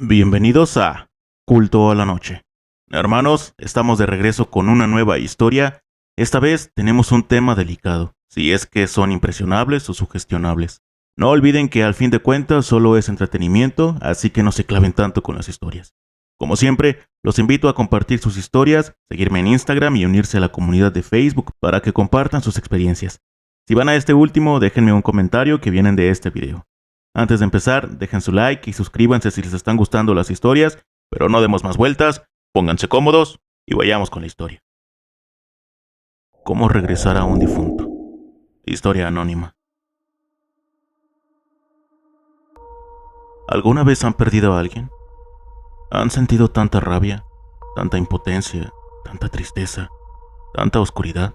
Bienvenidos a Culto a la Noche. Hermanos, estamos de regreso con una nueva historia. Esta vez tenemos un tema delicado, si es que son impresionables o sugestionables. No olviden que al fin de cuentas solo es entretenimiento, así que no se claven tanto con las historias. Como siempre, los invito a compartir sus historias, seguirme en Instagram y unirse a la comunidad de Facebook para que compartan sus experiencias. Si van a este último, déjenme un comentario que vienen de este video. Antes de empezar, dejen su like y suscríbanse si les están gustando las historias, pero no demos más vueltas, pónganse cómodos y vayamos con la historia. ¿Cómo regresar a un difunto? Historia anónima. ¿Alguna vez han perdido a alguien? ¿Han sentido tanta rabia, tanta impotencia, tanta tristeza, tanta oscuridad?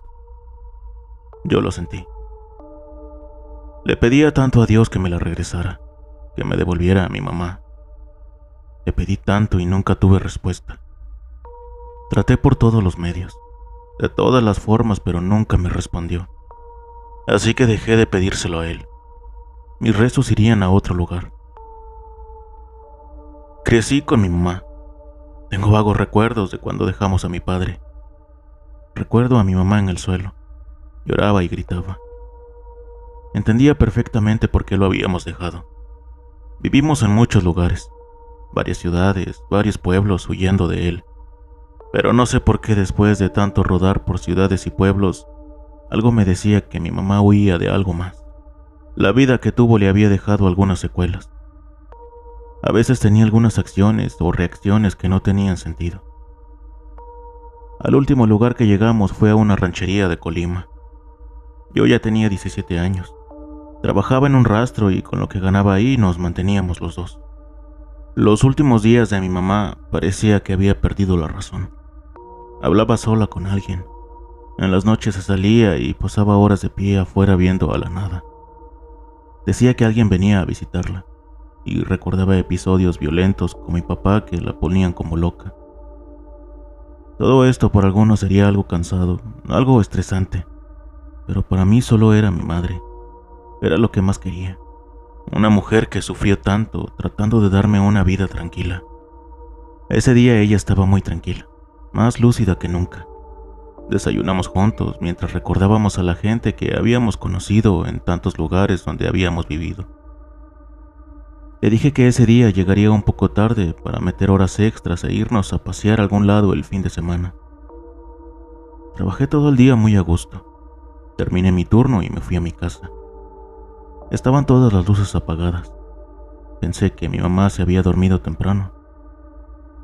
Yo lo sentí. Le pedía tanto a Dios que me la regresara, que me devolviera a mi mamá. Le pedí tanto y nunca tuve respuesta. Traté por todos los medios, de todas las formas, pero nunca me respondió. Así que dejé de pedírselo a él. Mis rezos irían a otro lugar. Crecí con mi mamá. Tengo vagos recuerdos de cuando dejamos a mi padre. Recuerdo a mi mamá en el suelo. Lloraba y gritaba. Entendía perfectamente por qué lo habíamos dejado. Vivimos en muchos lugares, varias ciudades, varios pueblos huyendo de él. Pero no sé por qué después de tanto rodar por ciudades y pueblos, algo me decía que mi mamá huía de algo más. La vida que tuvo le había dejado algunas secuelas. A veces tenía algunas acciones o reacciones que no tenían sentido. Al último lugar que llegamos fue a una ranchería de Colima. Yo ya tenía 17 años. Trabajaba en un rastro y con lo que ganaba ahí nos manteníamos los dos. Los últimos días de mi mamá parecía que había perdido la razón. Hablaba sola con alguien. En las noches se salía y pasaba horas de pie afuera viendo a la nada. Decía que alguien venía a visitarla y recordaba episodios violentos con mi papá que la ponían como loca. Todo esto para algunos sería algo cansado, algo estresante, pero para mí solo era mi madre. Era lo que más quería. Una mujer que sufrió tanto tratando de darme una vida tranquila. Ese día ella estaba muy tranquila, más lúcida que nunca. Desayunamos juntos mientras recordábamos a la gente que habíamos conocido en tantos lugares donde habíamos vivido. Le dije que ese día llegaría un poco tarde para meter horas extras e irnos a pasear a algún lado el fin de semana. Trabajé todo el día muy a gusto. Terminé mi turno y me fui a mi casa. Estaban todas las luces apagadas. Pensé que mi mamá se había dormido temprano.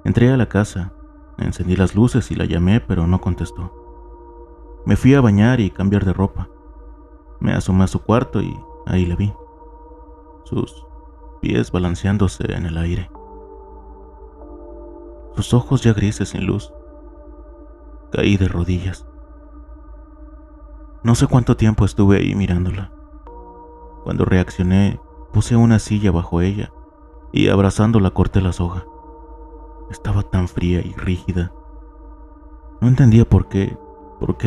Entré a la casa, encendí las luces y la llamé, pero no contestó. Me fui a bañar y cambiar de ropa. Me asomé a su cuarto y ahí la vi. Sus pies balanceándose en el aire. Sus ojos ya grises sin luz. Caí de rodillas. No sé cuánto tiempo estuve ahí mirándola. Cuando reaccioné, puse una silla bajo ella y abrazándola corté la soga. Estaba tan fría y rígida. No entendía por qué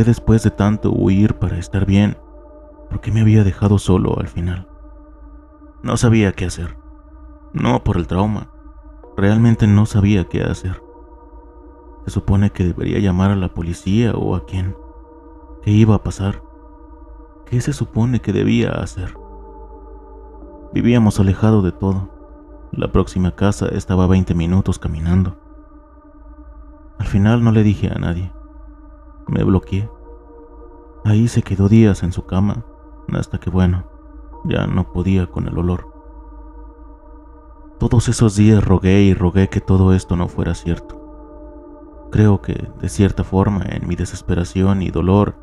después de tanto huir para estar bien, por qué me había dejado solo al final. No sabía qué hacer. No por el trauma, realmente no sabía qué hacer. Se supone que debería llamar a la policía o a quién. ¿Qué iba a pasar? ¿Qué se supone que debía hacer? Vivíamos alejados de todo. La próxima casa estaba a 20 minutos caminando. Al final no le dije a nadie. Me bloqueé. Ahí se quedó días en su cama, hasta que ya no podía con el olor. Todos esos días rogué y rogué que todo esto no fuera cierto. Creo que, de cierta forma, en mi desesperación y dolor,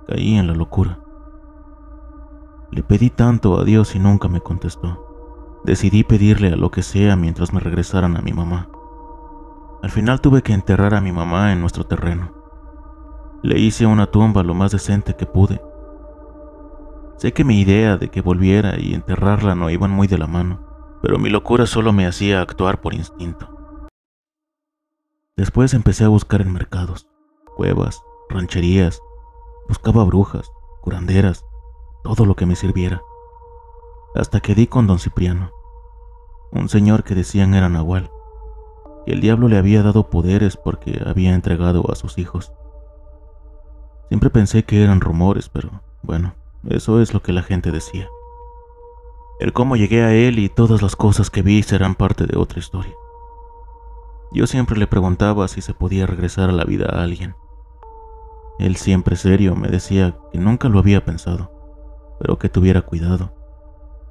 caí en la locura. Le pedí tanto a Dios y nunca me contestó. Decidí pedirle a lo que sea mientras me regresaran a mi mamá. Al final tuve que enterrar a mi mamá en nuestro terreno. Le hice una tumba lo más decente que pude. Sé que mi idea de que volviera y enterrarla no iban muy de la mano, pero mi locura solo me hacía actuar por instinto. Después empecé a buscar en mercados, cuevas, rancherías. Buscaba brujas, curanderas, todo lo que me sirviera. Hasta que di con don Cipriano, un señor que decían era nahual, que el diablo le había dado poderes porque había entregado a sus hijos. Siempre pensé que eran rumores, pero bueno, eso es lo que la gente decía. El cómo llegué a él y todas las cosas que vi serán parte de otra historia. Yo siempre le preguntaba si se podía regresar a la vida a alguien. Él, siempre serio, me decía que nunca lo había pensado, pero que tuviera cuidado,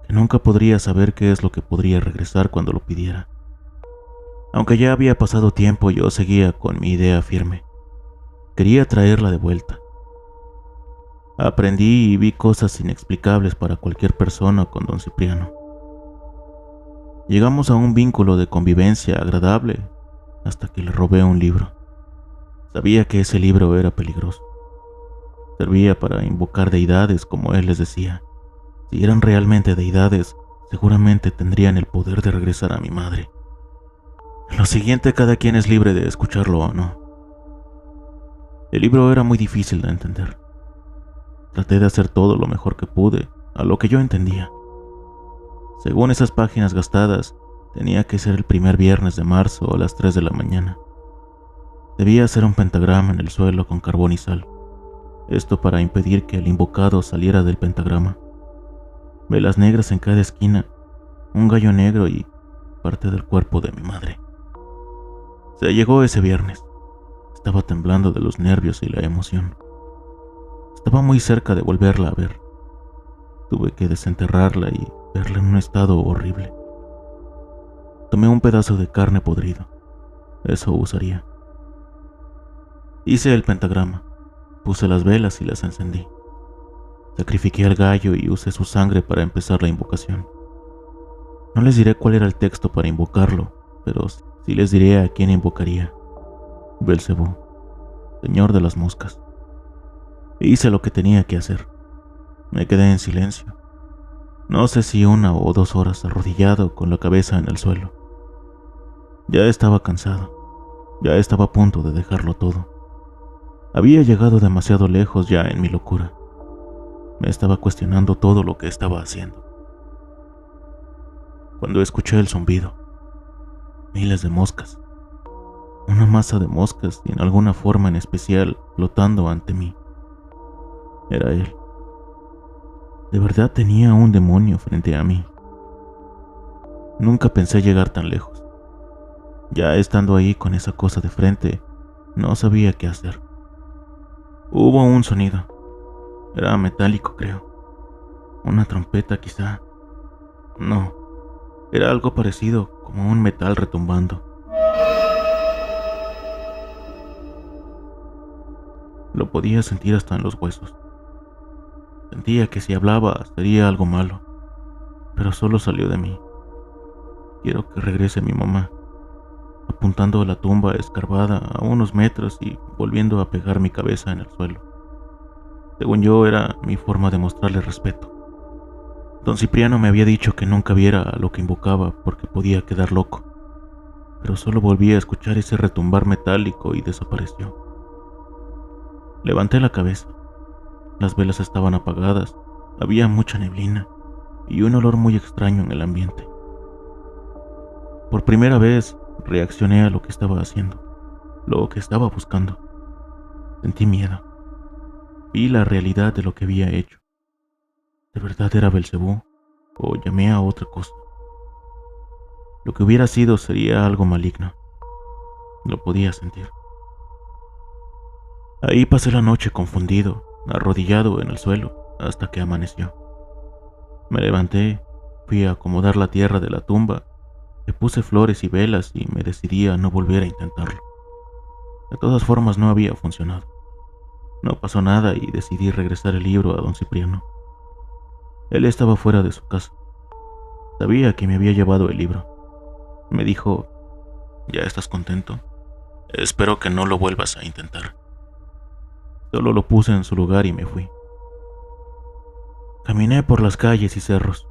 que nunca podría saber qué es lo que podría regresar cuando lo pidiera. Aunque ya había pasado tiempo, yo seguía con mi idea firme. Quería traerla de vuelta. Aprendí y vi cosas inexplicables para cualquier persona con don Cipriano. Llegamos a un vínculo de convivencia agradable hasta que le robé un libro. Sabía que ese libro era peligroso. Servía para invocar deidades, como él les decía. Si eran realmente deidades, seguramente tendrían el poder de regresar a mi madre. Lo siguiente, cada quien es libre de escucharlo o no. El libro era muy difícil de entender. Traté de hacer todo lo mejor que pude, a lo que yo entendía. Según esas páginas gastadas, tenía que ser el primer viernes de marzo a las 3 de la mañana. Debía hacer un pentagrama en el suelo con carbón y sal. Esto para impedir que el invocado saliera del pentagrama. Velas negras en cada esquina, un gallo negro y parte del cuerpo de mi madre. Se llegó ese viernes. Estaba temblando de los nervios y la emoción. Estaba muy cerca de volverla a ver. Tuve que desenterrarla y verla en un estado horrible. Tomé un pedazo de carne podrido. Eso usaría. Hice el pentagrama. Puse las velas y las encendí. Sacrifiqué al gallo y usé su sangre para empezar la invocación. No les diré cuál era el texto para invocarlo, pero sí les diré a quién invocaría. Belcebú, señor de las moscas. Hice lo que tenía que hacer. Me quedé en silencio. No sé si 1 o 2 horas arrodillado con la cabeza en el suelo. Ya estaba cansado. Ya estaba a punto de dejarlo todo. Había llegado demasiado lejos ya en mi locura. Me estaba cuestionando todo lo que estaba haciendo. Cuando escuché el zumbido, miles de moscas, una masa de moscas y en alguna forma en especial flotando ante mí. Era él. De verdad tenía un demonio frente a mí. Nunca pensé llegar tan lejos. Ya estando ahí con esa cosa de frente, no sabía qué hacer. Hubo un sonido. Era metálico, creo. Una trompeta, quizá. No, era algo parecido, como un metal retumbando. Lo podía sentir hasta en los huesos. Sentía que si hablaba sería algo malo, pero solo salió de mí. Quiero que regrese mi mamá, apuntando a la tumba escarbada a unos metros y volviendo a pegar mi cabeza en el suelo. Según yo, era mi forma de mostrarle respeto. Don Cipriano me había dicho que nunca viera a lo que invocaba porque podía quedar loco, pero solo volví a escuchar ese retumbar metálico y desapareció. Levanté la cabeza. Las velas estaban apagadas, había mucha neblina y un olor muy extraño en el ambiente. Por primera vez reaccioné a lo que estaba haciendo, lo que estaba buscando. Sentí miedo. Vi la realidad de lo que había hecho. ¿De verdad era Belcebú o llamé a otra cosa? Lo que hubiera sido sería algo maligno. Lo podía sentir. Ahí pasé la noche confundido, arrodillado en el suelo, hasta que amaneció. Me levanté, fui a acomodar la tierra de la tumba, le puse flores y velas y me decidí a no volver a intentarlo. De todas formas no había funcionado. No pasó nada y decidí regresar el libro a don Cipriano. Él estaba fuera de su casa. Sabía que me había llevado el libro. Me dijo, ¿ya estás contento? Espero que no lo vuelvas a intentar. Solo lo puse en su lugar y me fui. Caminé por las calles y cerros.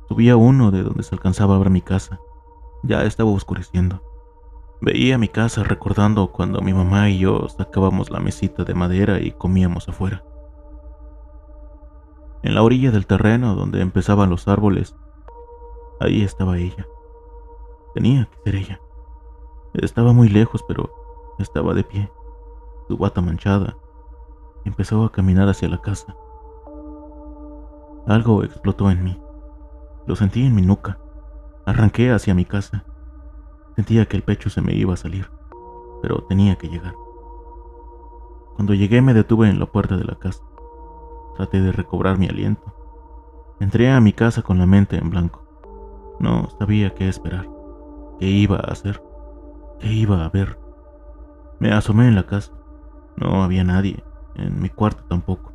Subí a uno de donde se alcanzaba a ver mi casa. Ya estaba oscureciendo. Veía mi casa recordando cuando mi mamá y yo sacábamos la mesita de madera y comíamos afuera. En la orilla del terreno donde empezaban los árboles, ahí estaba ella. Tenía que ser ella. Estaba muy lejos, pero estaba de pie, su bata manchada, y empezó a caminar hacia la casa. Algo explotó en mí. Lo sentí en mi nuca. Arranqué hacia mi casa. Sentía que el pecho se me iba a salir, pero tenía que llegar. Cuando llegué me detuve en la puerta de la casa. Traté de recobrar mi aliento. Entré a mi casa con la mente en blanco. No sabía qué esperar, qué iba a hacer, qué iba a ver. Me asomé en la casa. No había nadie, en mi cuarto tampoco.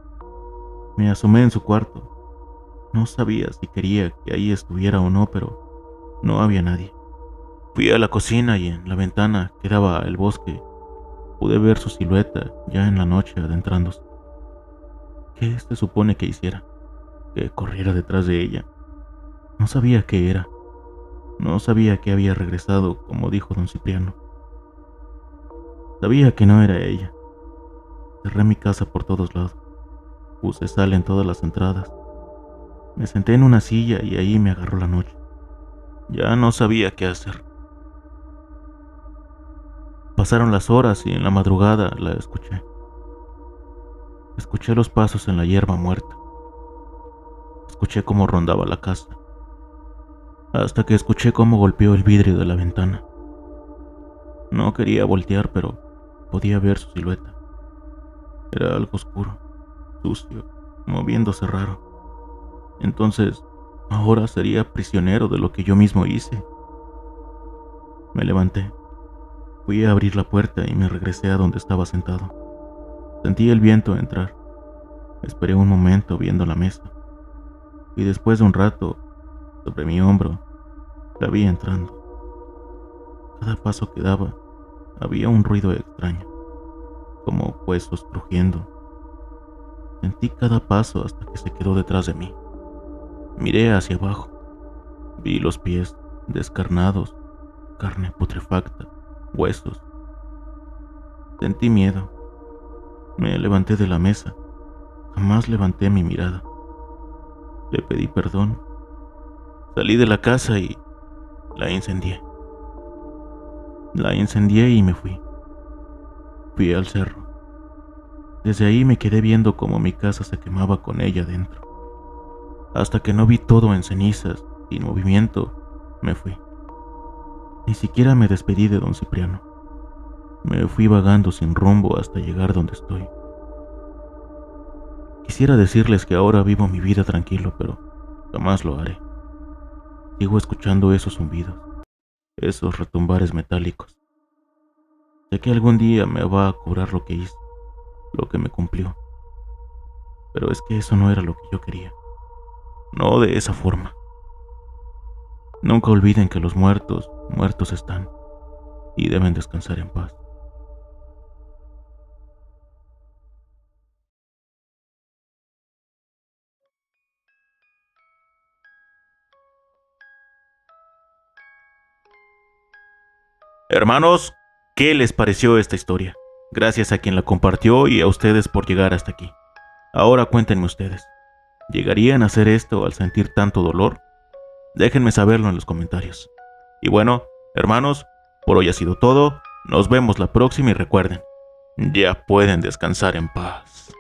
Me asomé en su cuarto. No sabía si quería que ahí estuviera o no, pero no había nadie. Fui a la cocina y en la ventana que daba al bosque pude ver su silueta ya en la noche adentrándose. ¿Qué se supone que hiciera? Que corriera detrás de ella. No sabía qué era. No sabía que había regresado, como dijo don Cipriano. Sabía que no era ella. Cerré mi casa por todos lados. Puse sal en todas las entradas. Me senté en una silla y ahí me agarró la noche. Ya no sabía qué hacer. Pasaron las horas y en la madrugada la escuché. Escuché los pasos en la hierba muerta. Escuché cómo rondaba la casa. Hasta que escuché cómo golpeó el vidrio de la ventana. No quería voltear, pero podía ver su silueta. Era algo oscuro, sucio, moviéndose raro. Entonces, ahora sería prisionero de lo que yo mismo hice. Me levanté, fui a abrir la puerta y me regresé a donde estaba sentado. Sentí el viento entrar. Esperé un momento viendo la mesa. Y después de un rato, sobre mi hombro, la vi entrando. Cada paso que daba, había un ruido extraño, como huesos crujiendo. Sentí cada paso hasta que se quedó detrás de mí. Miré hacia abajo. Vi los pies descarnados, carne putrefacta, huesos. Sentí miedo. Me levanté de la mesa. Jamás levanté mi mirada. Le pedí perdón. Salí de la casa y la incendié. La incendié y me fui. Fui al cerro. Desde ahí me quedé viendo cómo mi casa se quemaba con ella dentro. Hasta que no vi todo en cenizas, sin movimiento, me fui. Ni siquiera me despedí de don Cipriano. Me fui vagando sin rumbo hasta llegar donde estoy. Quisiera decirles que ahora vivo mi vida tranquilo, pero jamás lo haré. Sigo escuchando esos zumbidos, esos retumbares metálicos. Sé que algún día me va a cobrar lo que hice, lo que me cumplió. Pero es que eso no era lo que yo quería. No de esa forma. Nunca olviden que los muertos, muertos están, y deben descansar en paz. Hermanos, ¿qué les pareció esta historia? Gracias a quien la compartió y a ustedes por llegar hasta aquí. Ahora cuéntenme ustedes, ¿llegarían a hacer esto al sentir tanto dolor? Déjenme saberlo en los comentarios. Y bueno, hermanos, por hoy ha sido todo. Nos vemos la próxima y recuerden, ya pueden descansar en paz.